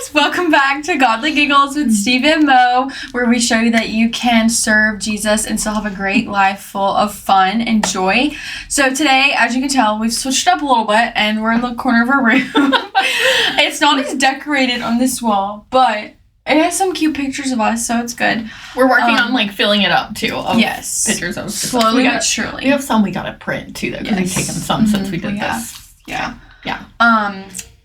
guys, welcome back to Godly Giggles with Stevie and Mo, where we show you that you can serve Jesus and still have a great life full of fun and joy. So today, as you can tell, we've switched up a little bit and we're in the corner of our room. It's not as decorated on this wall, but it has some cute pictures of us, so it's good. We're working on filling it up too. Yes. Pictures of slowly but surely. We have some we gotta print too, though, because we've taken some since we did this. Yeah.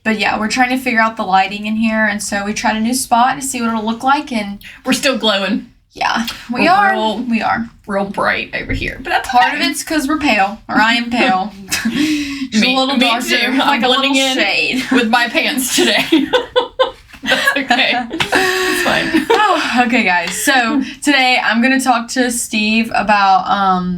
But yeah, we're trying to figure out the lighting in here, and so we tried a new spot to see what it'll look like, and we're still glowing. Yeah, we are real bright over here. But that's part of it's because we're pale, or I am pale. Me too. Like I'm blending in shade with my pants today. That's okay. It's fine. Okay, guys. So today I'm gonna talk to Steve about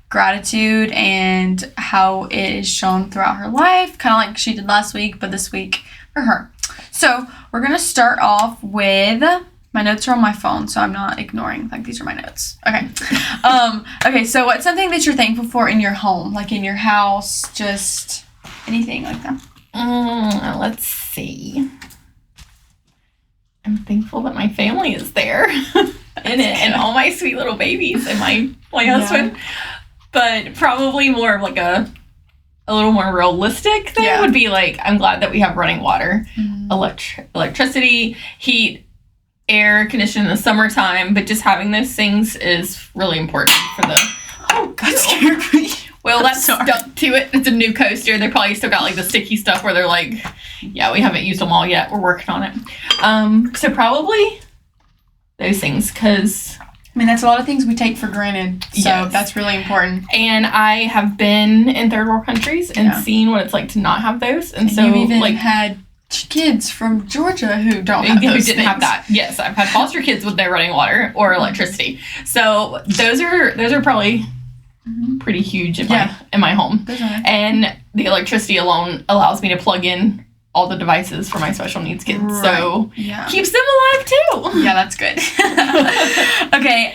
gratitude and how it is shown throughout her life, kind of like she did last week, but this week for her. So we're gonna start off with, my notes are on my phone, so I'm not ignoring, like, these are my notes. Okay. Okay, so what's something that you're thankful for in your home, like in your house, just anything like that? Let's see. I'm thankful that my family is there and all my sweet little babies and my husband. But probably more of like a little more realistic thing would be like, I'm glad that we have running water, electricity, heat, air conditioning in the summertime. But just having those things is really important for the... Oh, God, scared me. Well, that's stuck to it. It's a new coaster. They probably still got like the sticky stuff where they're like, yeah, we haven't used them all yet. We're working on it. So probably those things, because... I mean, that's a lot of things we take for granted, so that's really important. And I have been in third world countries and seen what it's like to not have those. And so you've even had kids from Georgia who don't have those didn't have that. Yes, I've had foster kids with no running water or electricity. So those are probably pretty huge in my home. And the electricity alone allows me to plug in all the devices for my special needs kids. Right. So keeps them alive too. Yeah, that's good. Okay,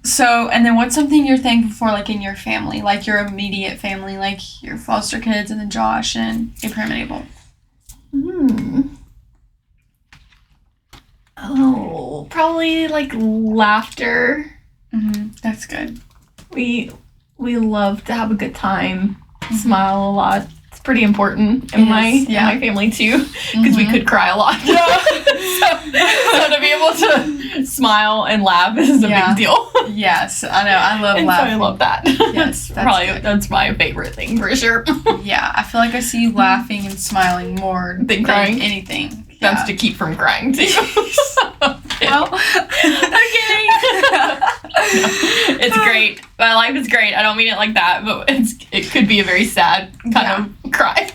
so, and then what's something you're thankful for, like, in your family, like your immediate family, like your foster kids and then Josh and Abraham and Abel? Oh, probably like laughter. That's good. We love to have a good time, smile a lot. Pretty important in my family too, because we could cry a lot. So to be able to smile and laugh is a big deal. Yes, I know. I love laughing. So I love that. Yes, that's my favorite thing for sure. Yeah, I feel like I see you laughing and smiling more than crying. Anything. That's to keep from crying too. Well, okay. It's great. My life is great. I don't mean it like that, but it could be a very sad kind of cry.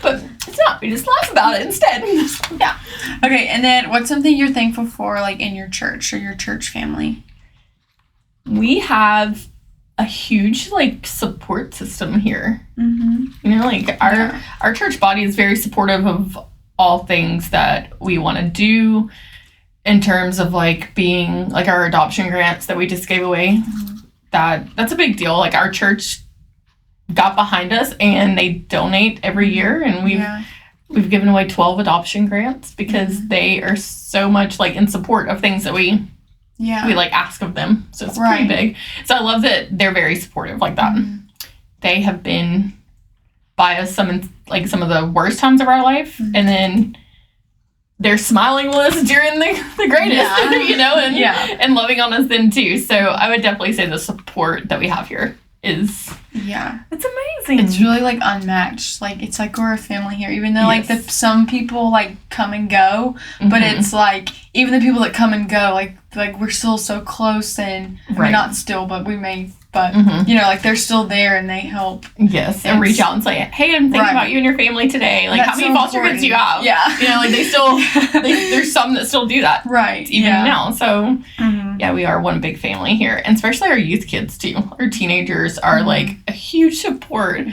But it's not. We just laugh about it instead. Okay, and then what's something you're thankful for, like, in your church or your church family? We have a huge, like, support system here. You know, like, our church body is very supportive of all things that we want to do in terms of, like, being, like, our adoption grants that we just gave away. That's a big deal. Like, our church got behind us and they donate every year, and we've given away 12 adoption grants because they are so much, like, in support of things that we like ask of them. So it's pretty big. So I love that they're very supportive like that. They have been by us some of the worst times of our life, and then they're smiling with us during the greatest, you know, and loving on us then too. So I would definitely say the support that we have here is it's amazing. It's really, like, unmatched. Like, it's like we're a family here, even though like some people, like, come and go, but it's like even the people that come and go, like we're still so close, and we're not still, but we may. But, you know, like, they're still there and they help. Yes, and reach out and say, hey, I'm thinking about you and your family today. Like, how many foster kids do you have? Yeah. You know, like, they still, there's some that still do that. Right. Even now. So, we are one big family here. And especially our youth kids, too. Our teenagers are, like, a huge support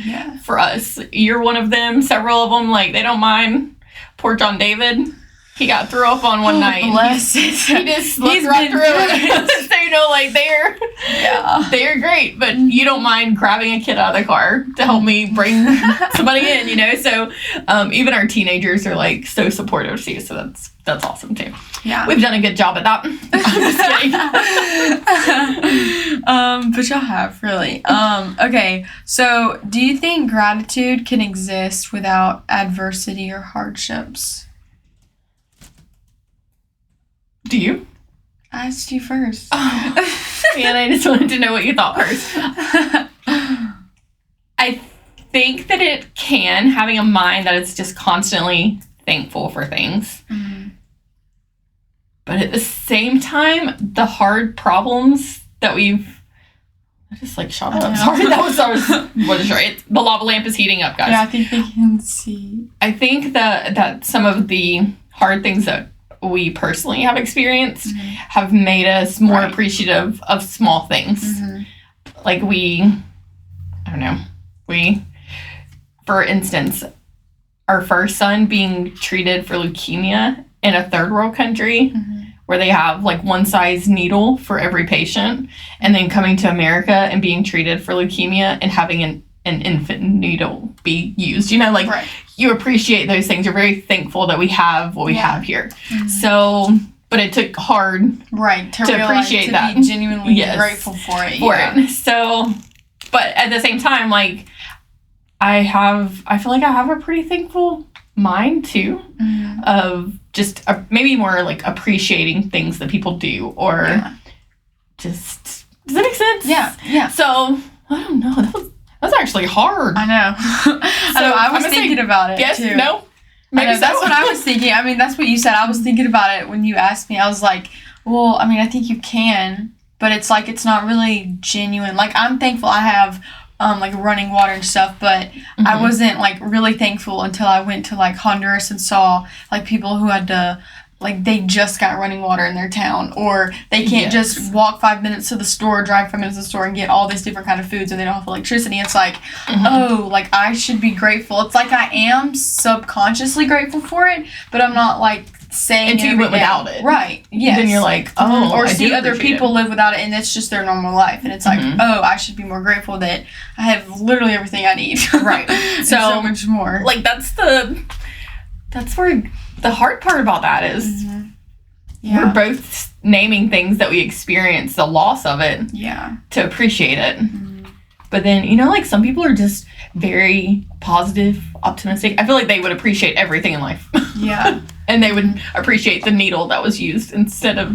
for us. You're one of them. Several of them, like, they don't mind. Poor John David. He got threw up on one night. Bless He just looked right through it. So, you know, like, they're great, but you don't mind grabbing a kid out of the car to help me bring somebody in, you know? So, even our teenagers are, like, so supportive too, so that's awesome too. Yeah. We've done a good job at that. I'm just kidding. But y'all have, really. Okay, so do you think gratitude can exist without adversity or hardships? Do you? I asked you first. Oh, man, I just wanted to know what you thought first. I think that it can, having a mind that is just constantly thankful for things. Mm-hmm. But at the same time, the hard problems that I just like shot up. Sorry, what is right? The lava lamp is heating up, guys. Yeah, I think they can see. I think that some of the hard things that we personally have experienced have made us more appreciative of small things. Mm-hmm. Like for instance, our first son being treated for leukemia in a third world country where they have like one size needle for every patient, and then coming to America and being treated for leukemia and having an infant needle be used. You know, like you appreciate those things. You're very thankful that we have what we have here. Mm-hmm. So, but it took hard to appreciate that. Be genuinely grateful for it. So, but at the same time, like I feel like I have a pretty thankful mind too, of just maybe more like appreciating things that people do, or just, does that make sense? Yeah. So I don't know. That's actually hard. I know. I was thinking about it yes, too. No? Maybe that's what I was thinking. I mean, that's what you said. I was thinking about it when you asked me. I was like, well, I mean, I think you can, but it's like, it's not really genuine. Like, I'm thankful I have, like, running water and stuff, but I wasn't, like, really thankful until I went to, like, Honduras and saw, like, people who had to, like, they just got running water in their town, or they can't just walk 5 minutes to the store, drive 5 minutes to the store, and get all this different kind of foods, and they don't have electricity. It's like, oh, like, I should be grateful. It's like I am subconsciously grateful for it, but I'm not, like, saying until you went without it. Right, yes. Then you're like, oh, or see other people live without it, and it's just their normal life, and it's like, oh, I should be more grateful that I have literally everything I need. Right. So much more. Like, that's where the hard part about that is we're both naming things that we experience the loss of it to appreciate it. But then, you know, like, some people are just very positive, optimistic. I feel like they would appreciate everything in life. Yeah. And they would appreciate the needle that was used instead of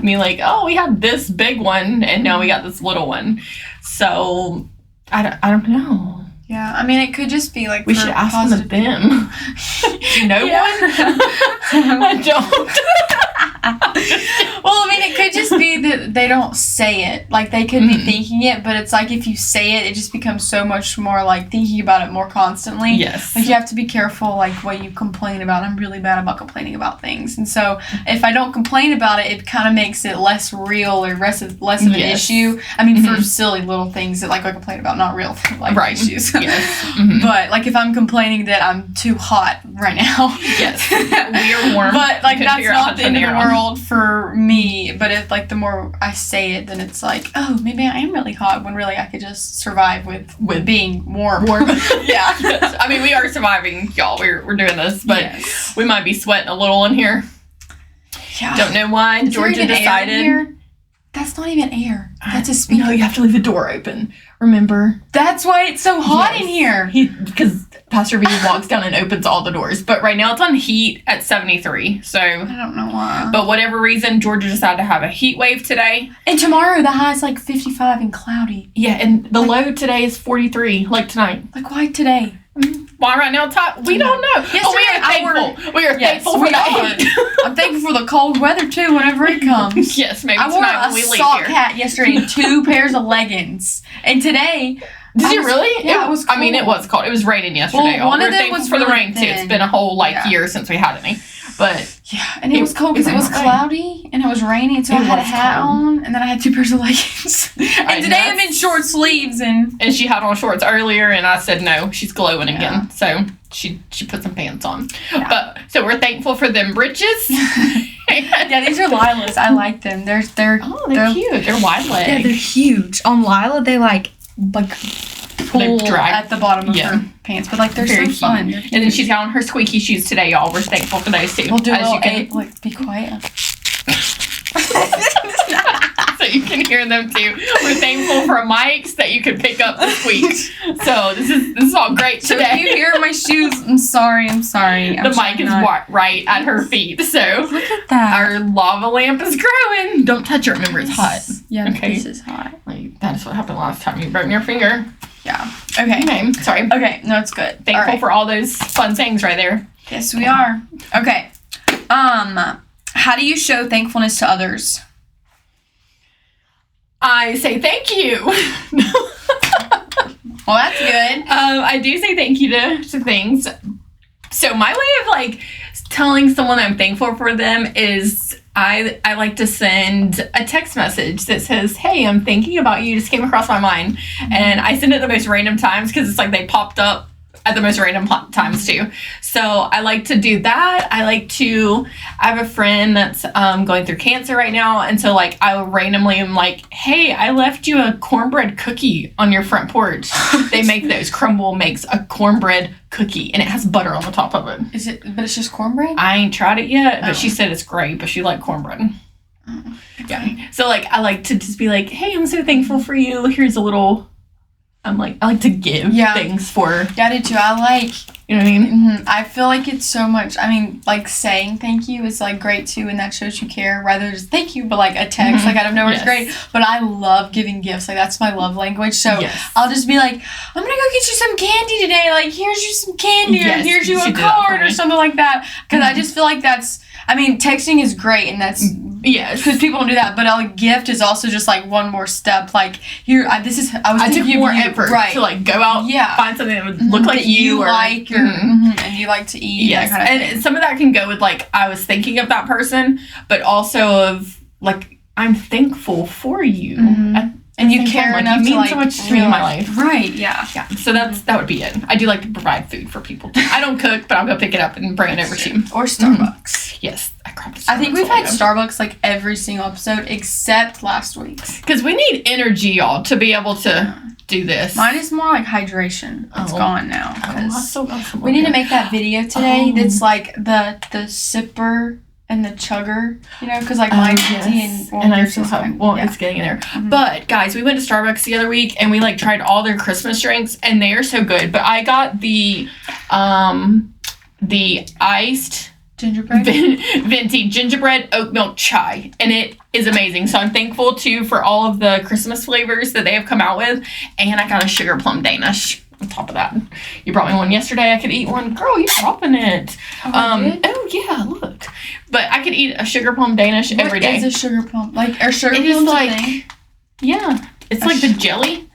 me like, oh, we had this big one and now we got this little one. So I don't know. Yeah, I mean, it could just be like, we should ask them of them. Do you know one? I don't. Well, I mean, it could just be that they don't say it. Like, they could be thinking it, but it's like, if you say it, it just becomes so much more, like, thinking about it more constantly. Yes. Like, you have to be careful, like, what you complain about. I'm really bad about complaining about things. And so, if I don't complain about it, it kind of makes it less real or less of an issue. I mean, for silly little things that, like, I complain about, not real, like, issues. Yes. But, like, if I'm complaining that I'm too hot right now. Yes. We are warm. But, like, that's not the end of the world for me. But if, like, the more I say it, then it's like, oh, maybe I am really hot, when really I could just survive with being warm. Yeah. Yes. I mean, we are surviving, y'all. We're doing this, but we might be sweating a little in here. Yeah. Don't know why. Georgia decided. That's not even air. That's a speaker. No, you have to leave the door open. Remember? That's why it's so hot in here. Because Pastor V walks down and opens all the doors. But right now it's on heat at 73. So I don't know why. But whatever reason, Georgia decided to have a heat wave today. And tomorrow the high is like 55 and cloudy. Yeah, and the low today is 43, like tonight. Like, why today? Why right now it's hot? We don't know. But we are thankful. We are thankful for the heat. I'm thankful for the cold weather too, whenever it comes. Yes, maybe I tonight when we leave here. I wore a sock hat yesterday and 2 pairs of leggings. And today... Did you really? Yeah, it was cold. I mean, it was cold. It was raining yesterday. Well, one of them was for the rain too. It's been a whole year since we had any. But yeah, and it was cold because it was cloudy and it was raining, so I had a hat on, and then I had 2 pairs of leggings. And today I'm in short sleeves, and she had on shorts earlier, and I said no, she's glowing again, so she put some pants on. Yeah. But so we're thankful for them breeches. Yeah, these are Lila's. I like them. They're cute. They're wide leg. Yeah, they're huge. On Lila, they like pull at the bottom of her pants, but like they're very so fun. They're and then she's got on her squeaky shoes today, y'all. We're thankful for those too. We'll do like be quiet. So you can hear them too. We're thankful for mics that you can pick up the squeaks. So this is all great today. So if you hear my shoes, I'm sorry. The mic is right at her feet. So look at that. Our lava lamp is growing. Don't touch it. Remember, it's hot. Yeah, okay. This is hot. Like, that is what happened last time you broke your finger. Yeah. Okay. Sorry. Okay. No, it's good. Thankful for all those fun things right there. Yes, we are. Okay. How do you show thankfulness to others? I say thank you. Well, that's good. I do say thank you to things. So my way of like telling someone I'm thankful for them is I like to send a text message that says, hey, I'm thinking about you, just came across my mind. And I send it the most random times because it's like they popped up at the most random times too. So I like to do that. I have a friend that's going through cancer right now. And so like I randomly am like, hey, I left you a cornbread cookie on your front porch. They make those. Crumble makes a cornbread cookie and it has butter on the top of it. But it's just cornbread? I ain't tried it yet, but she said it's great, but she liked cornbread. Oh, yeah. So like I like to just be like, hey, I'm so thankful for you. Here's a little I like to give things for. Yeah, I do too. I like, you know what I mean? Mm-hmm. I feel like it's so much. I mean, like saying thank you is like great too, and that shows you care. Rather than just thank you, but like a text, like out of nowhere is great. But I love giving gifts. Like that's my love language. So I'll just be like, I'm gonna go get you some candy today. Like here's you some candy, or here's you a card, or something like that. Because I just feel like that's. I mean, texting is great, and that's because people don't do that. But a gift is also just like one more step. Like here, I took more effort to like go out, find something that would look like you, or like, and you like to eat. Yes, that kind of and some of that can go with like I was thinking of that person, but also of like I'm thankful for you. And you care enough to like, so much to me in my life. Right, yeah. So that would be it. I do like to provide food for people too. I don't cook, but I'll go pick it up and bring it over to you. Or Starbucks. Yes, I grabbed a Starbucks. I think we've had Starbucks like every single episode except last week's. Because we need energy, y'all, to be able to do this. Mine is more like hydration. It's gone now. I still got some we need to make that video today that's like the sipper and the chugger, you know, because like mine's empty and I still have it's getting in there. But guys, we went to Starbucks the other week and we like tried all their Christmas drinks and they are so good. But I got the iced gingerbread venti gingerbread oat milk chai, and it is amazing. So I'm thankful too for all of the Christmas flavors that they have come out with, and I got a sugar plum Danish on top of that. You brought me one yesterday. I could eat one. Girl, you're dropping it. Oh yeah, look. But I could eat a sugar plum Danish every day. What is a sugar plum? Like, are sugar plums like, a thing? Yeah. It's like the jelly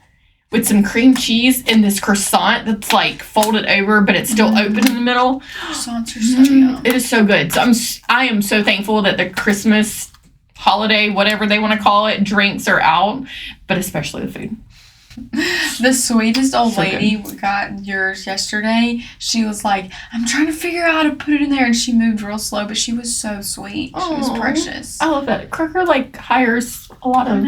with some cream cheese and this croissant that's like folded over, but it's still open in the middle. Croissants are so yum. It is so good. So I am so thankful that the Christmas holiday, whatever they want to call it, drinks are out, but especially the food. The sweetest old lady got yours yesterday. She was like, I'm trying to figure out how to put it in there, and she moved real slow, but she was so sweet. She was precious. I love that. Crocker like hires a lot of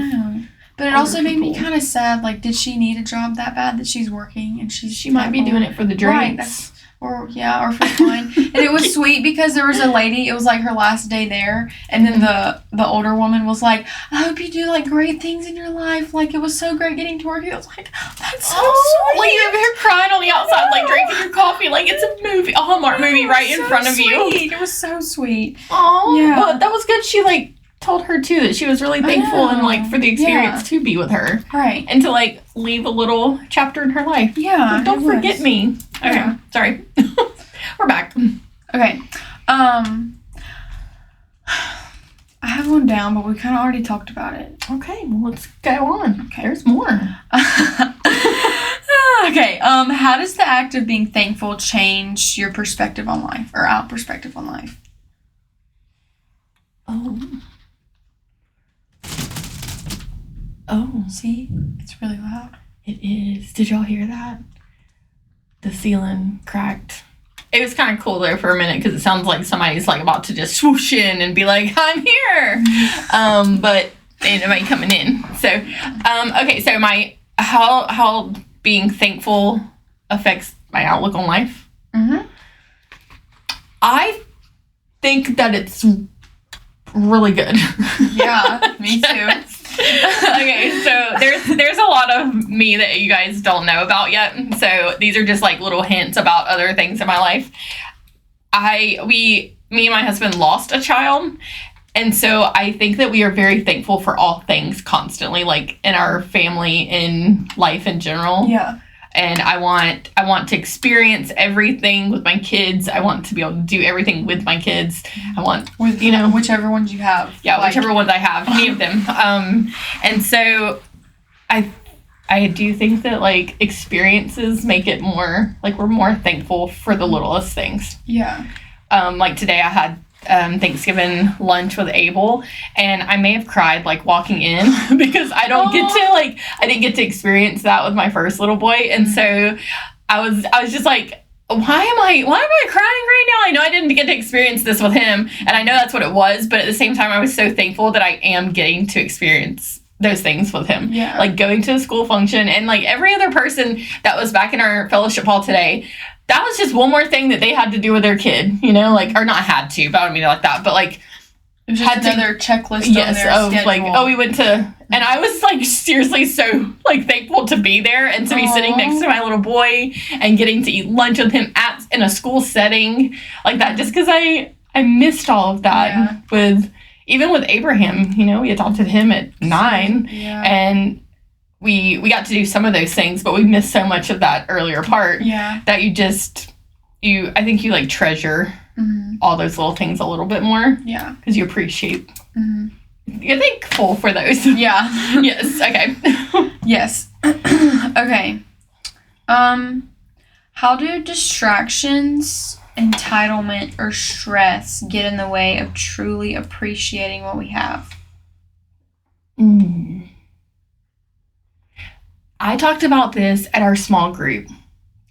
but it also made me kind of sad. Like, did she need a job that bad that she's working and she might be doing it for the drinks? Right, or for fun. And it was sweet because there was a lady, it was like her last day there, and then the older woman was like, I hope you do like great things in your life. Like, it was so great getting to work. I was like, that's so sweet. Like, you're over here crying on the outside, like drinking your coffee, like it's a movie, a Hallmark movie right in front of you. It was so sweet. Oh, yeah. But that was good. She like told her too that she was really thankful and like for the experience to be with her. Right. And to like leave a little chapter in her life. Yeah. Like, don't forget me. Okay. Yeah. Sorry. We're back. Okay. I have one down, but we kind of already talked about it. Okay. Well, let's go on. Okay. There's more. Okay. How does the act of being thankful change your perspective on life, or our perspective on life? Oh. Oh. See? It's really loud. It is. Did y'all hear that? The ceiling cracked. It was kind of cool though for a minute because it sounds like somebody's like about to just swoosh in and be like, I'm here. But anybody coming in. So, okay. So how being thankful affects my outlook on life. Mm-hmm. I think that it's really good. Yeah, me too. Okay, so there's a lot of me that you guys don't know about yet. So these are just like little hints about other things in my life. Me and my husband lost a child. And so I think that we are very thankful for all things constantly, like in our family, in life in general. Yeah. And I want to experience everything with my kids. I want to be able to do everything with my kids. I want with whichever ones you have. Yeah, like, whichever ones I have, any of them. And so I do think that like experiences make it more like we're more thankful for the littlest things. Yeah. Like today I had Thanksgiving lunch with Abel, and I may have cried like walking in because I didn't get to experience that with my first little boy, and so I was just like, why am I crying right now? I know I didn't get to experience this with him, and I know that's what it was, but at the same time I was so thankful that I am getting to experience those things with him. Yeah. Like going to a school function, and like every other person that was back in our fellowship hall today, that was just one more thing that they had to do with their kid, like, or not had to, but I don't mean it like that, but like, it was just another checklist on their schedule. Like, we went to, and I was like seriously so like thankful to be there and to be sitting next to my little boy and getting to eat lunch with him in a school setting like that, just because I missed all of that even with Abraham. We adopted him at 9, and we got to do some of those things, but we missed so much of that earlier part that I think you like treasure all those little things a little bit more. Yeah. Because you appreciate. You're thankful for those. Yeah. Yes. Okay. Yes. Okay. How do distractions, entitlement, or stress get in the way of truly appreciating what we have? I talked about this at our small group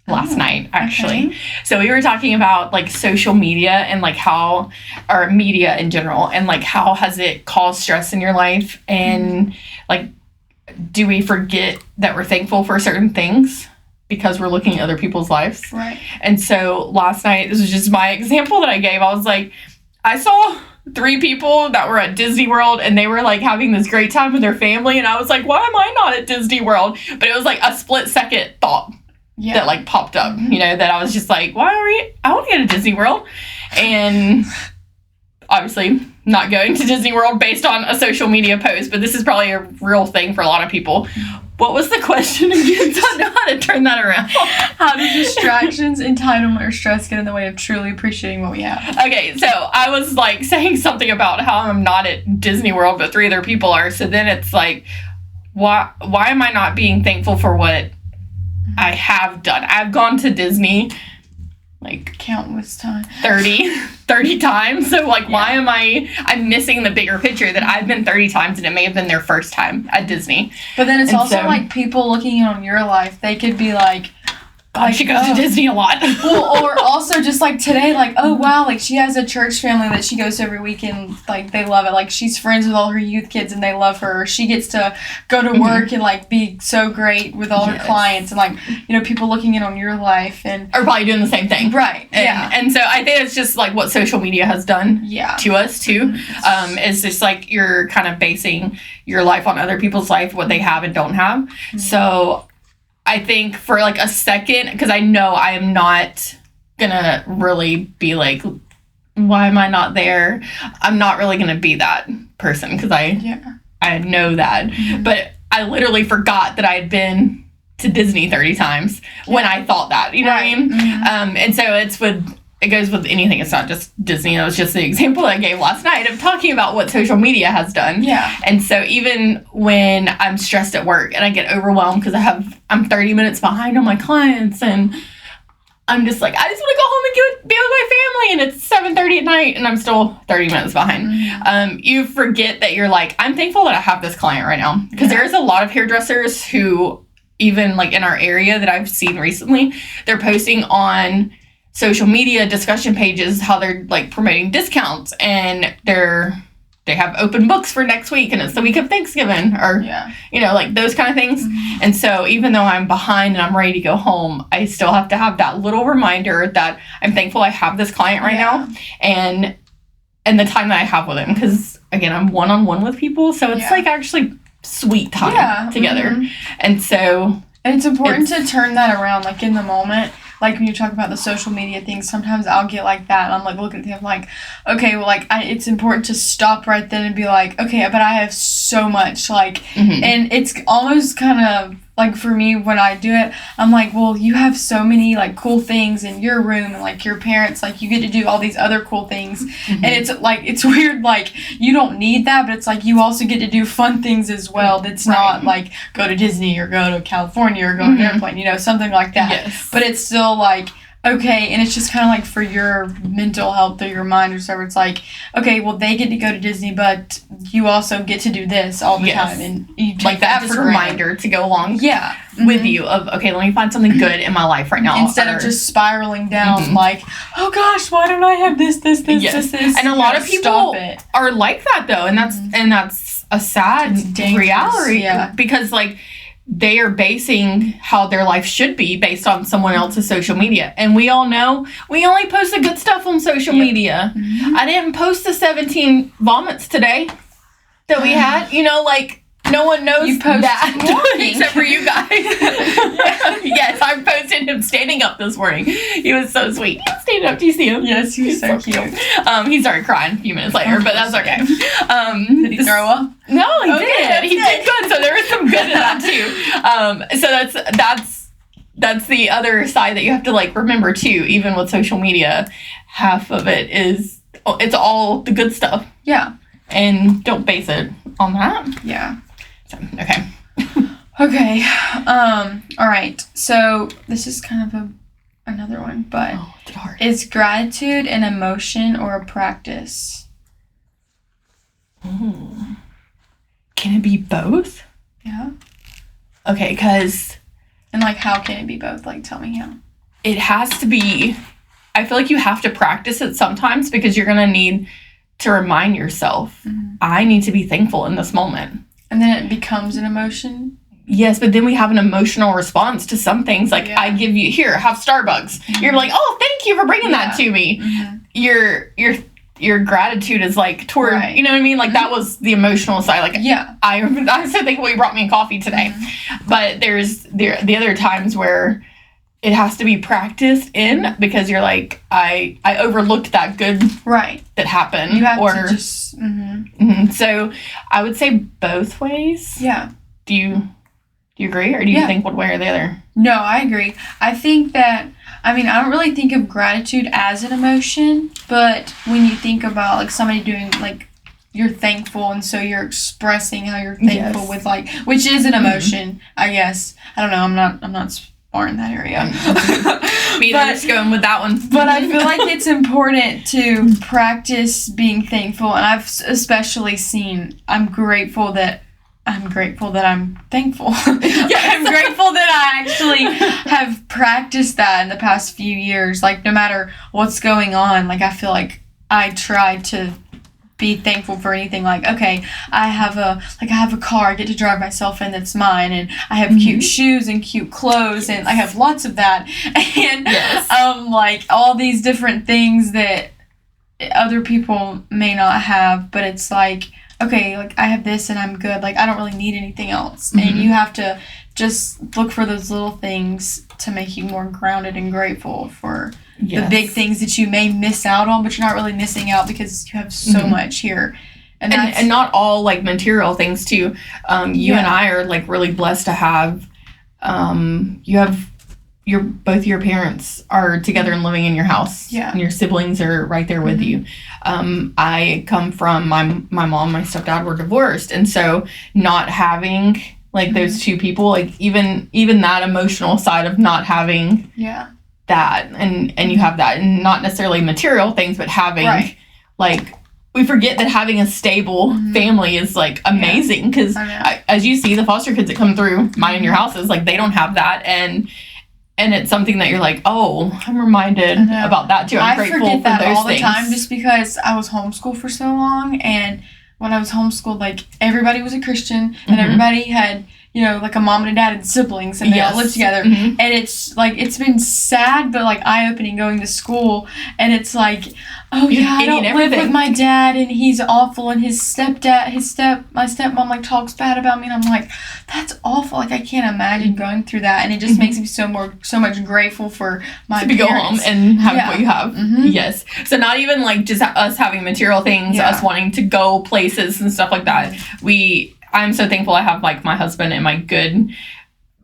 last night, actually. Okay. So we were talking about like social media and like how, or media in general, and like how has it caused stress in your life, and like, do we forget that we're thankful for certain things because we're looking at other people's lives? Right. And so last night, this was just my example that I gave. I was like, I saw 3 people that were at Disney World, and they were like having this great time with their family, and I was like, why am I not at Disney World? But it was like a split second thought that like popped up, that I was just like, I want to go to Disney World. And obviously not going to Disney World based on a social media post, but this is probably a real thing for a lot of people. What was the question again? I don't know how to turn that around. How do distractions, entitlement, or stress get in the way of truly appreciating what we have? Okay, so I was like saying something about how I'm not at Disney World, but 3 other people are. So then it's like, why am I not being thankful for what I have done? I've gone to Disney like countless times, 30 times. So like, why am I'm missing the bigger picture that I've been 30 times and it may have been their first time at Disney. But then it's also like people looking on your life, they could be like, she goes to Disney a lot. Well, or also just like today, like, oh wow, like she has a church family that she goes to every weekend. Like they love it. Like she's friends with all her youth kids and they love her. She gets to go to work and like be so great with all her clients, and like, people looking in on your life and are probably doing the same thing. Right. And so I think it's just like what social media has done to us too. Is just like you're kind of basing your life on other people's life, what they have and don't have. So I think for like a second, because I know I am not gonna really be like, why am I not there? I'm not really gonna be that person because I know that. But I literally forgot that I had been to Disney 30 times when I thought that. You know what I mean? And so it goes with anything. It's not just Disney. It was just the example I gave last night of talking about what social media has done. Yeah. And so even when I'm stressed at work and I get overwhelmed because I'm 30 minutes behind on my clients, and I'm just like, I just want to go home and be with my family, and it's 7:30 at night, and I'm still 30 minutes behind. Mm-hmm. You forget that you're like, I'm thankful that I have this client right now, because there's a lot of hairdressers who, even like in our area that I've seen recently, they're posting on social media discussion pages how they're like promoting discounts, and they have open books for next week, and it's the week of Thanksgiving, or, you know, like those kind of things. Mm-hmm. And so even though I'm behind and I'm ready to go home, I still have to have that little reminder that I'm thankful I have this client right now, and the time that I have with him. Because, again, I'm one-on-one with people, so it's like actually sweet time together. Mm-hmm. And so... And it's important to turn that around, like, in the moment. Like, when you talk about the social media things, sometimes I'll get like that. I'm, like, looking at them like, okay, well, like, it's important to stop right then and be like, okay, but I have so much, like, and it's almost kind of, like, for me, when I do it, I'm like, well, you have so many, like, cool things in your room, and, like, your parents, like, you get to do all these other cool things, and it's, like, it's weird, like, you don't need that, but it's, like, you also get to do fun things as well that's not, like, go to Disney or go to California or go on an airplane, you know, something like that. Yes. But it's still, like, okay, and it's just kind of like for your mental health or your mind or whatever, it's like, okay, well, they get to go to Disney, but you also get to do this all the time, and you take like that this for reminder to go along with you of, okay, let me find something good in my life right now, instead of just spiraling down like, oh gosh, why don't I have this, and a lot of people are like that though, and that's a sad reality, because like they are basing how their life should be based on someone else's social media. And we all know we only post the good stuff on social media. I didn't post the 17 vomits today that we had. You know, like, no one knows that except for you guys. Yes, I posted him standing up this morning. He was so sweet. He standing up. Do you see him? Yes, he's so cute. He started crying a few minutes later, but that's okay. Did he throw up? No, he did. He did good. So there was some good in that too. So that's the other side that you have to like remember too. Even with social media, half of it is it's all the good stuff. Yeah. And don't base it on that. Yeah. So, okay. Okay. All right. So this is kind of another one, but it's hard. Is gratitude an emotion or a practice? Can it be both? Yeah. Okay, because... And, like, how can it be both? Like, tell me how. It has to be... I feel like you have to practice it sometimes because you're going to need to remind yourself, I need to be thankful in this moment. And then it becomes an emotion? Yes, but then we have an emotional response to some things. Like, I give you... Here, have Starbucks. You're like, oh, thank you for bringing that to me. Your gratitude is like toward, you know what I mean? Like that was the emotional side. Like, I said thankful you brought me coffee today. But there's the other times where it has to be practiced in because you're like, I overlooked that good that happened. You have to just So I would say both ways. Yeah. Do you agree, or do you think one way or the other? No, I agree. I think that, I mean, I don't really think of gratitude as an emotion, but when you think about, like, somebody doing, like, you're thankful, and so you're expressing how you're thankful with, like, which is an emotion, I guess. I don't know, I'm not smart in that area. Me either, just going with that one. But I feel like it's important to practice being thankful, and I've especially seen, I'm grateful that I'm thankful. I'm grateful that I actually have practiced that in the past few years. Like, no matter what's going on, like, I feel like I try to be thankful for anything. Like, okay, I have a car I get to drive myself in that's mine, and I have cute shoes and cute clothes, and I have lots of that. And, like, all these different things that other people may not have, but it's like, okay, like, I have this and I'm good. Like, I don't really need anything else. And you have to just look for those little things to make you more grounded and grateful for the big things that you may miss out on, but you're not really missing out because you have so much here. And not all, like, material things, too. You and I are, like, really blessed to have, both your parents are together and living in your house. Yeah. And your siblings are right there with you. I come from my mom, my stepdad were divorced. And so not having, like, those two people, like, even that emotional side of not having that and you have that, and not necessarily material things, but having like, we forget that having a stable family is like amazing, because as you see, the foster kids that come through mine and your houses, like they don't have that, and it's something that you're like, oh, I'm reminded about that too. I'm grateful forget that for those all things. The time, just because I was homeschooled for so long, and when I was homeschooled, like everybody was a Christian, and everybody had, you know, like a mom and a dad and siblings, and they all lived together. And it's like, it's been sad, but like eye-opening going to school, and it's like, oh yeah, I don't live with my dad, and he's awful, and my stepmom like talks bad about me, and I'm like, that's awful. Like I can't imagine going through that, and it just makes me so much grateful for my parents. Go home and have what you have. Yes. So not even like just us having material things, us wanting to go places and stuff like that. I'm so thankful I have like my husband and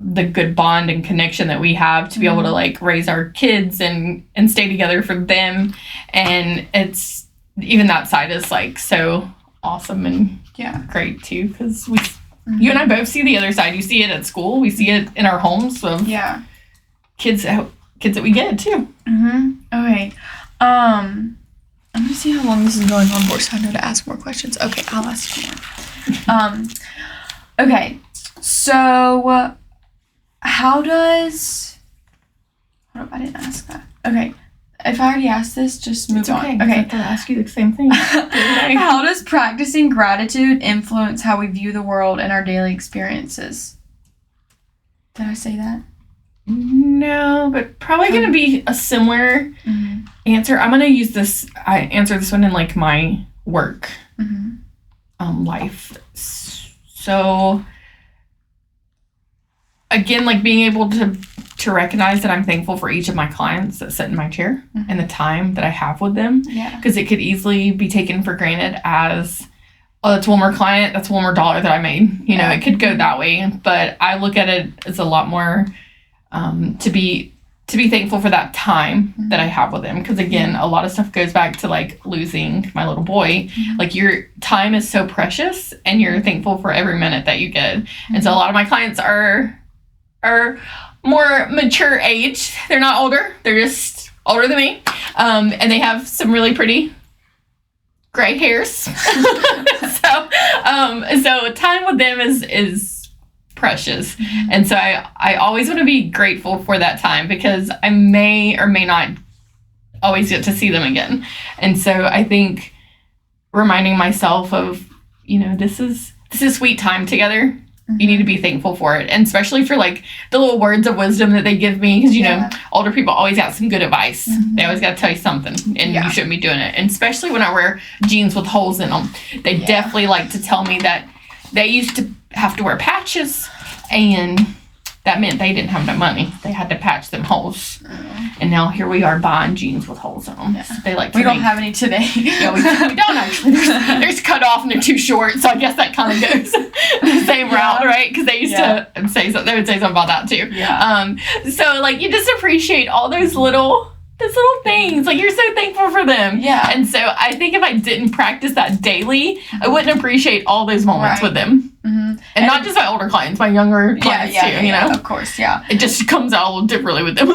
the good bond and connection that we have to be able to like raise our kids and stay together for them. And it's, even that side is like so awesome and great too, because you and I both see the other side. You see it at school, we see it in our homes of kids that we get too. Okay. I'm gonna see how long this is going on for, so I know to ask more questions. Okay, I'll ask you more. Okay, so I didn't ask that. Okay, if I already asked this, just move on. Okay. I have to ask you the same thing. How does practicing gratitude influence how we view the world and our daily experiences? Did I say that? No, but probably going to be a similar answer. I'm going to use this, I answer this one in like my work life. So again, like being able to recognize that I'm thankful for each of my clients that sit in my chair and the time that I have with them. Because it could easily be taken for granted as, oh, that's one more client, that's one more dollar that I made. You know, it could go that way. But I look at it as a lot more to be thankful for that time that I have with them. Because again, a lot of stuff goes back to like losing my little boy. Like your time is so precious, and you're thankful for every minute that you get. And so a lot of my clients are more mature age. They're not older. They're just older than me. And they have some really pretty gray hairs. So time with them is precious. And so I always want to be grateful for that time, because I may or may not always get to see them again. And so I think reminding myself of, you know, this is sweet time together. You need to be thankful for it. And especially for like the little words of wisdom that they give me, because you know, older people always got some good advice. They always got to tell you something, and you shouldn't be doing it. And especially when I wear jeans with holes in them, they definitely like to tell me that they used to have to wear patches, and that meant they didn't have no money. They had to patch them holes. And now here we are buying jeans with holes in them. So they like to we don't have any today. Yeah, we don't actually. There's cut off and they're too short, so I guess that kind of goes the same route, right? Because they used to say something. They would say something about that too. So like you just appreciate all those little things. Like you're so thankful for them. And so I think if I didn't practice that daily, I wouldn't appreciate all those moments with them. And not just my older clients, my younger clients too, you know? Of course, It just comes out a little differently with them.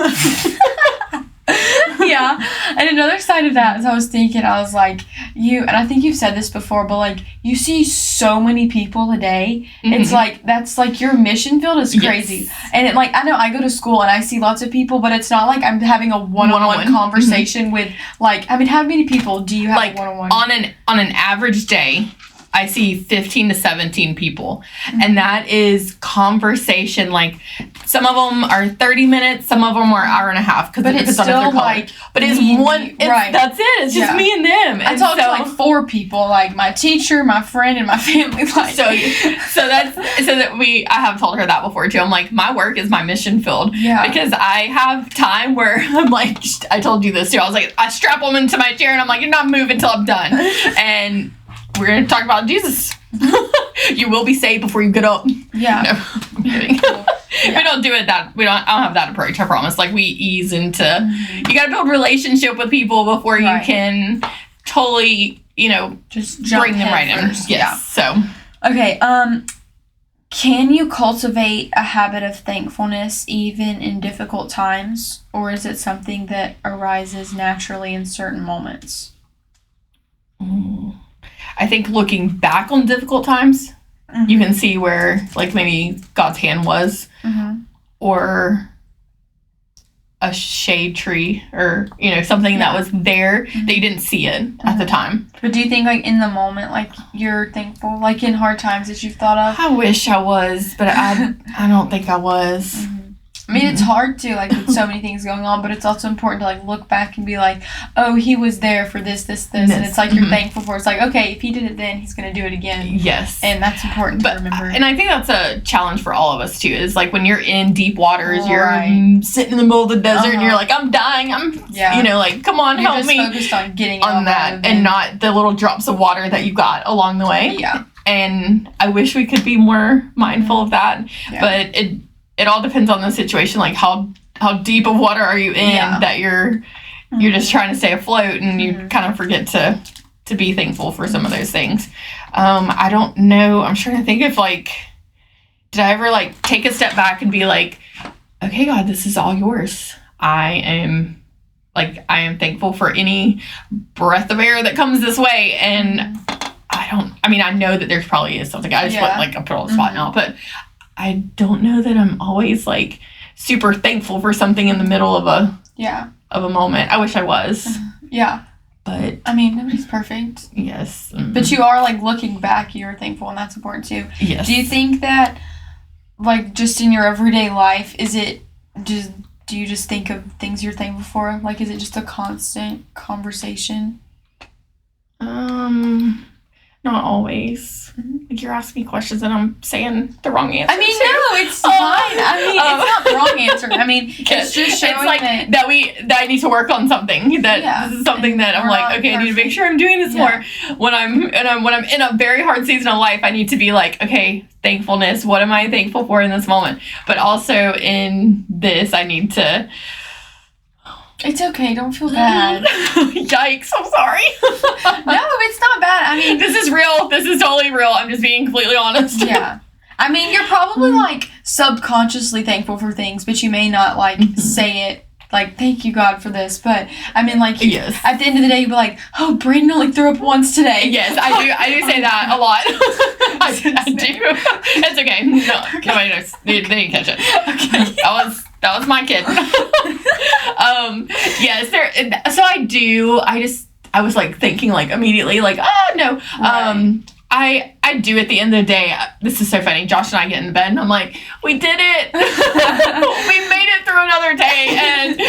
And another side of that, as I was thinking, I was like, and I think you've said this before, but like you see so many people a day. It's like, that's like your mission field is crazy. And it, like, I know I go to school and I see lots of people, but it's not like I'm having a one-on-one conversation with like, I mean, how many people do you have like one-on-one? On an average day, I see 15 to 17 people. And that is conversation. Like some of them are 30 minutes, some of them are an hour and a half. But it's still like, but it's that's it. It's just me and them. I talk to like 4 people, like my teacher, my friend, and my family. Like I have told her that before too. I'm like, my work is my mission field. Because I have time where I'm like, I told you this too. I was like, I strap them into my chair and I'm like, you're not moving until I'm done. And we're going to talk about Jesus. You will be saved before you get up. No, I'm kidding. We don't do it I don't have that approach, I promise. Like we ease into, you got to build relationship with people before you can totally, you know, just bring them right in. Yes. So. Okay. can you cultivate a habit of thankfulness even in difficult times, or is it something that arises naturally in certain moments? I think looking back on difficult times, you can see where, like, maybe God's hand was, or a shade tree, or, you know, something that was there that you didn't see it at the time. But do you think, like, in the moment, like, you're thankful, like, in hard times that you've thought of? I wish I was, but I don't think I was. I mean, it's hard to, like, with so many things going on, but it's also important to, like, look back and be like, oh, he was there for this, and it's like you're thankful for it. It's like, okay, if he did it then, he's going to do it again. Yes. And that's important to remember. And I think that's a challenge for all of us, too, is, like, when you're in deep waters, you're sitting in the middle of the desert, and you're like, I'm dying, you know, like, come on, help me. You're just focused on getting on that, and not the little drops of water that you got along the way. Yeah. And I wish we could be more mindful of that, but it all depends on the situation, like how deep of water are you in that you're just trying to stay afloat, and you kind of forget to be thankful for some of those things. I don't know. I'm trying to think if, like, did I ever, like, take a step back and be like, okay, God, this is all yours. I am thankful for any breath of air that comes this way, and I know that there's probably is something. I just put on the spot now, but I don't know that I'm always, like, super thankful for something in the middle of a moment. I wish I was. Yeah. But I mean, nobody's perfect. Yes. But you are, like, looking back, you're thankful, and that's important too. Yes. Do you think that, like, just in your everyday life, do you just think of things you're thankful for? Like, is it just a constant conversation? Not always. Like, you're asking me questions and I'm saying the wrong answer. I mean, no, it's fine. I mean, it's not the wrong answer. I mean, it's just showing like that I need to work on something. That this is something that I'm like, okay, I need to make sure I'm doing this more. When I'm in a very hard season of life, I need to be like, okay, thankfulness. What am I thankful for in this moment? But also in this, I need to. It's okay. Don't feel bad. Yikes. I'm sorry. No, it's not bad. I mean, this is real. This is totally real. I'm just being completely honest. Yeah. I mean, you're probably, like, subconsciously thankful for things, but you may not, like, say it, like, thank you, God, for this. But, I mean, like, at the end of the day, you'd be like, oh, Brayden only threw up once today. Yes, I do say that a lot. I do. It's okay. No, nobody knows. They didn't catch it. Okay. That was my kid. Yes, so I was, like, thinking, like, immediately, like, oh, no. Right. I do at the end of the day. This is so funny. Josh and I get in bed and I'm like, we did it. We made it through another day, and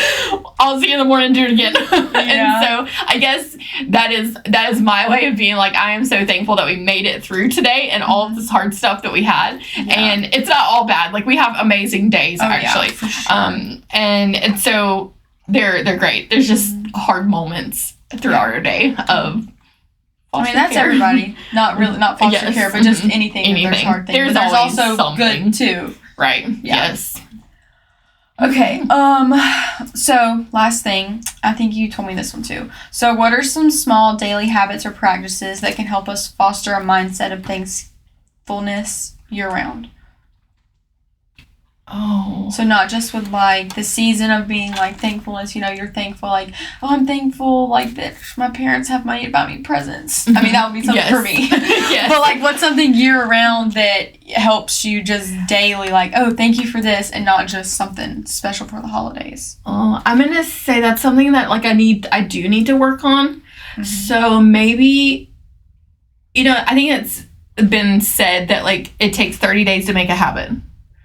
I'll see you in the morning and do it again. And so I guess that is my way of being like, I am so thankful that we made it through today and all of this hard stuff that we had. And it's not all bad. Like, we have amazing days, actually. For sure. And so they're great. There's just hard moments throughout our day of that's care. Everybody. Not foster care, but just anything. There's hard things. There's also something good too. Right. Yeah. Yes. Okay. So last thing, I think you told me this one too. So what are some small daily habits or practices that can help us foster a mindset of thankfulness year round? Oh. So not just with, like, the season of being, like, thankfulness, you know, you're thankful, like, oh, I'm thankful, like, that my parents have money to buy me presents. I mean, that would be something for me. Yes. But, like, what's something year-round that helps you just daily, like, oh, thank you for this, and not just something special for the holidays? Oh, I'm going to say that's something that, like, I do need to work on. Mm-hmm. So maybe, you know, I think it's been said that, like, it takes 30 days to make a habit.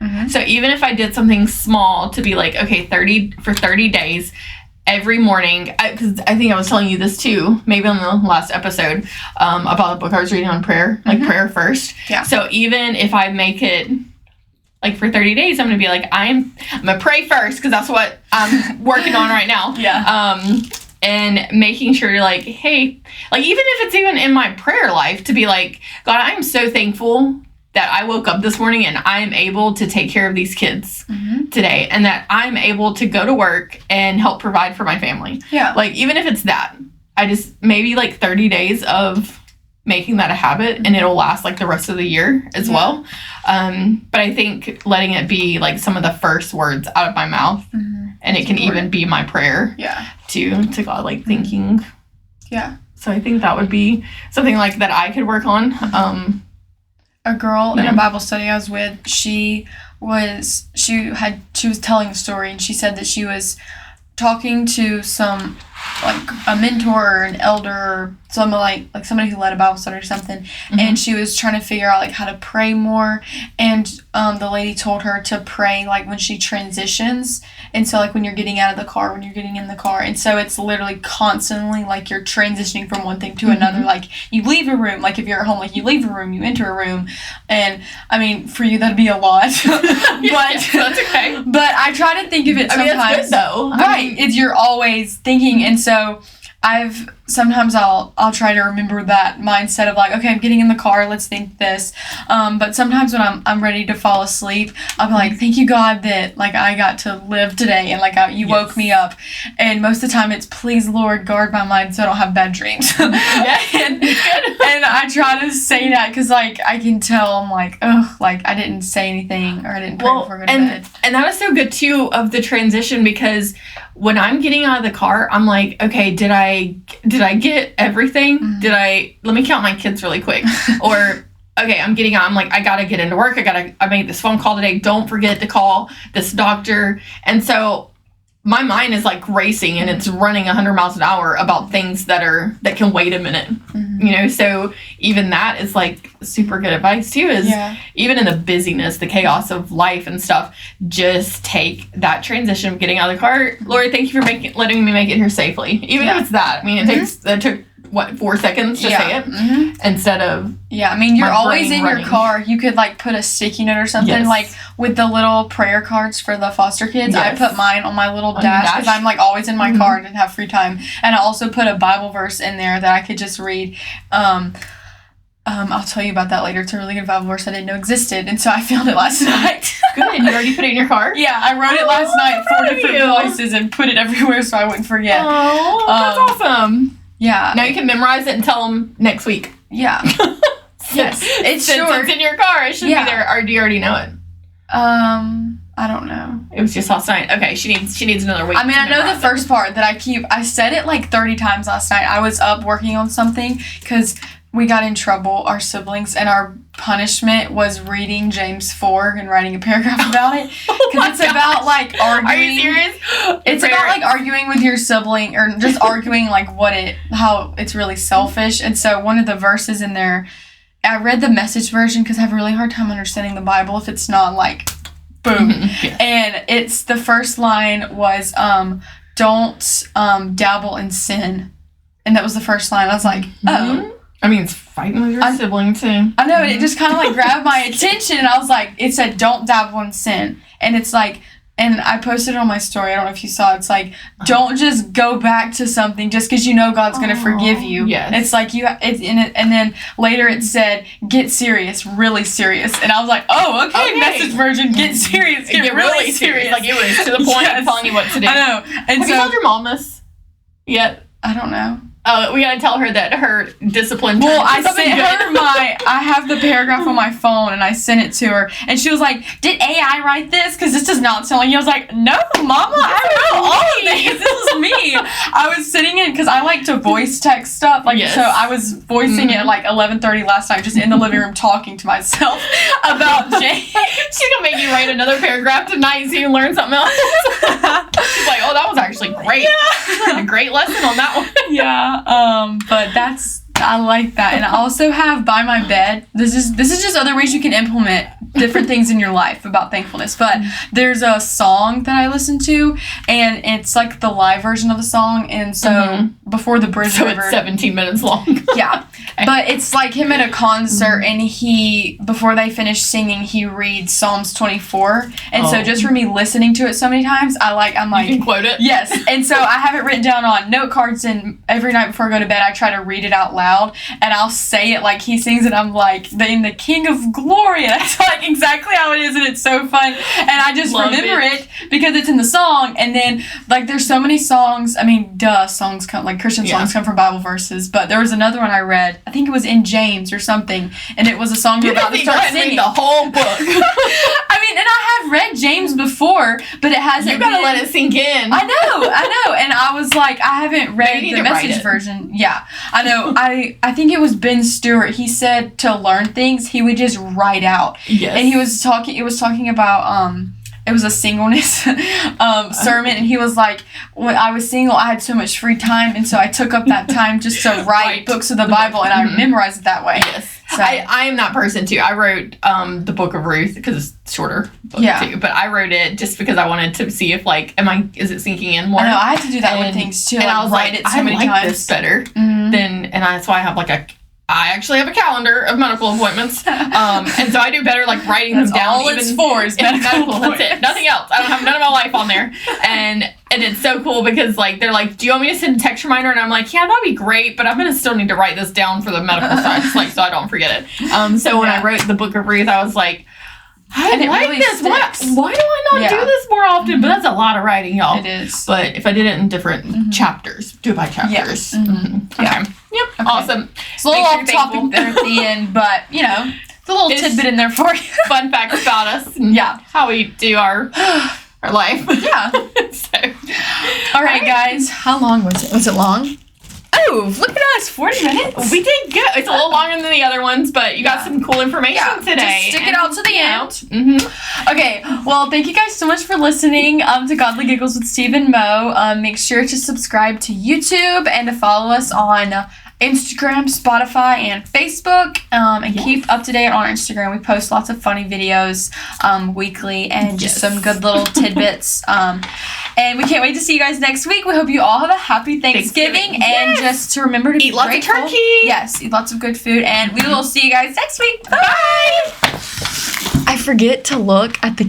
Mm-hmm. So even if I did something small to be like, okay, 30 days, every morning, because I think I was telling you this too, maybe on the last episode, about the book I was reading on prayer, like prayer first. Yeah. So even if I make it, like, for 30 days, I'm going to be like, I'm going to pray first, because that's what I'm working on right now. Yeah. And making sure, like, hey, like, even if it's even in my prayer life, to be like, God, I am so thankful that I woke up this morning and I'm able to take care of these kids today, and that I'm able to go to work and help provide for my family. Yeah. Like, even if it's that, I just, maybe, like, 30 days of making that a habit, and it'll last like the rest of the year as well. But I think letting it be like some of the first words out of my mouth, and it can even be my prayer to God, like thinking. Yeah. So I think that would be something like that I could work on. A girl in a Bible study I was with, she was telling a story, and she said that she was talking to some, like a mentor or an elder or somebody like somebody who led a Bible study or something, and she was trying to figure out like how to pray more, and the lady told her to pray like when she transitions, and so like when you're getting out of the car, when you're getting in the car, and so it's literally constantly like you're transitioning from one thing to another, like you leave a room, like if you're at home, like you leave a room, you enter a room, and I mean for you that'd be a lot, but that's okay. But I try to think of it sometimes. I mean, that's good though, right? It's you're always thinking, and so sometimes I'll try to remember that mindset of like, okay, I'm getting in the car, let's think this. But sometimes when I'm ready to fall asleep, I'll be like, thank you God that like I got to live today, and like you woke me up. And most of the time it's please Lord guard my mind so I don't have bad dreams. and I try to say that because like I can tell I'm like, oh, like I didn't say anything or I didn't pray before I go to bed. And that was so good too of the transition, because when I'm getting out of the car, I'm like, okay, did I get everything? Let me count my kids really quick. Or, okay, I'm getting out. I'm like, I got to get into work. I made this phone call today. Don't forget to call this doctor. And so my mind is like racing, and it's running 100 miles an hour about things that can wait a minute, you know? So even that is like super good advice too, is even in the busyness, the chaos of life and stuff, just take that transition of getting out of the car. Lord, thank you for letting me make it here safely. Even if it's that, I mean, it took what, 4 seconds to say it instead of I mean, you're always in your car. You could like put a sticky note or something, like with the little prayer cards for the foster kids. I put mine on my little dash because I'm like always in my car and have free time, and I also put a Bible verse in there that I could just read. I'll tell you about that later. It's a really good Bible verse I didn't know existed, and so I found it last night. Good. You already put it in your car? Yeah, I wrote it last night 4 different places and put it everywhere so I wouldn't forget. Oh, that's awesome. Yeah. Now you can memorize it and tell them next week. Yeah. Yes. It's Since short. It's in your car. It should be there. Or do you already know it? I don't know. It was just last night. Okay, she needs another week. I mean, I know the first part that I said it like 30 times last night. I was up working on something because we got in trouble, our siblings, and our punishment was reading James 4 and writing a paragraph about it. Because it's about like arguing. Are you serious? It's about like arguing with your sibling, or just arguing like how it's really selfish. And so one of the verses in there, I read the Message version because I have a really hard time understanding the Bible if it's not like boom. And it's the first line was don't dabble in sin. And that was the first line. I was like, oh. I mean, it's fighting with your sibling, too. I know, and it just kind of, like, grabbed my attention, and I was like, it said, don't dabble in sin. And it's like, and I posted it on my story, I don't know if you saw it, it's like, don't just go back to something just because you know God's going to forgive you. Yes. It's like, it's in it, and then later it said, get serious, really serious. And I was like, oh, okay. Message version, get serious, get really serious. Like, it was to the point of telling you what to do. I know. And Have you told your mom this yet? I don't know. Oh, we gotta tell her that her discipline. Well, I sent her I have the paragraph on my phone, and I sent it to her, and she was like, "Did AI write this? Because this does not sound like you." I was like, "No, Mama, I wrote all of these. This is me." I was sitting in because I like to voice text stuff, so I was voicing it at like 11:30 last night, just in the living room talking to myself about James. She's gonna make you write another paragraph tonight so you can learn something else. She's like, "Oh, that was actually great. Yeah. A great lesson on that one." Yeah. But I like that. And I also have by my bed, this is just other ways you can implement different things in your life about thankfulness. But there's a song that I listen to, and it's like the live version of the song, and so before the bridge so it's 17 minutes long. Yeah. Okay. But it's like him at a concert, and he, before they finish singing, he reads Psalms 24. And so just for me listening to it so many times, I'm like, you can quote it? Yes. And so I have it written down on note cards, and every night before I go to bed, I try to read it out loud, and I'll say it like he sings it. I'm like, in the King of Glory. And that's like exactly how it is, and it's so fun. And I just remember it because it's in the song. And then, like, there's so many songs. I mean, songs come, like Christian songs come from Bible verses. But there was another one I read read. I think it was in James or something, and it was a song we're about to start singing. The whole book. I mean, and I have read James before, but it hasn't. You gotta let it sink in. I know, and I was like, I haven't read the Message version. Yeah, I know. I think it was Ben Stewart. He said to learn things, he would just write out. Yes. And he was talking. It was talking about it was a singleness sermon, and he was like, when I was single, I had so much free time, and so I took up that time just to write books of the Bible, and I memorized it that way. Yes. So. I am that person too. I wrote the Book of Ruth because it's shorter book too, but I wrote it just because I wanted to see if is it sinking in more? I know, I have to do that with things too. And I was like, it so many times. This better than, and that's why I have I actually have a calendar of medical appointments, and so I do better writing them down. All it's for is medical appointments. That's it. Nothing else. I don't have none of my life on there, and it's so cool because they're like, "Do you want me to send a text reminder?" And I'm like, "Yeah, that'd be great, but I'm gonna still need to write this down for the medical side, so I don't forget it." So when I wrote the Book of Ruth, I was like, I like really this. Why do I not do this more often? But that's a lot of writing, y'all. It is. But if I did it in different chapters, do it by chapters. Yeah. Okay. Yep. Okay. Awesome. It's a little off topic there at the end, but it's a little tidbit in there for you. Fun facts about us. How we do our life. Yeah. All right, guys. How long was it? Was it long? Oh, look at us, 40 minutes. We did good. It's a little longer than the other ones, but you got some cool information today. Just stick it out to the end. Okay, well, thank you guys so much for listening to Godly Giggles with Steve and Mo. Make sure to subscribe to YouTube and to follow us on Instagram, Spotify, and Facebook. And keep up to date on our Instagram. We post lots of funny videos weekly and just some good little tidbits. And we can't wait to see you guys next week. We hope you all have a happy Thanksgiving. And just to remember to eat lots of turkey. Yes, eat lots of good food. And we will see you guys next week. Bye! I forget to look at the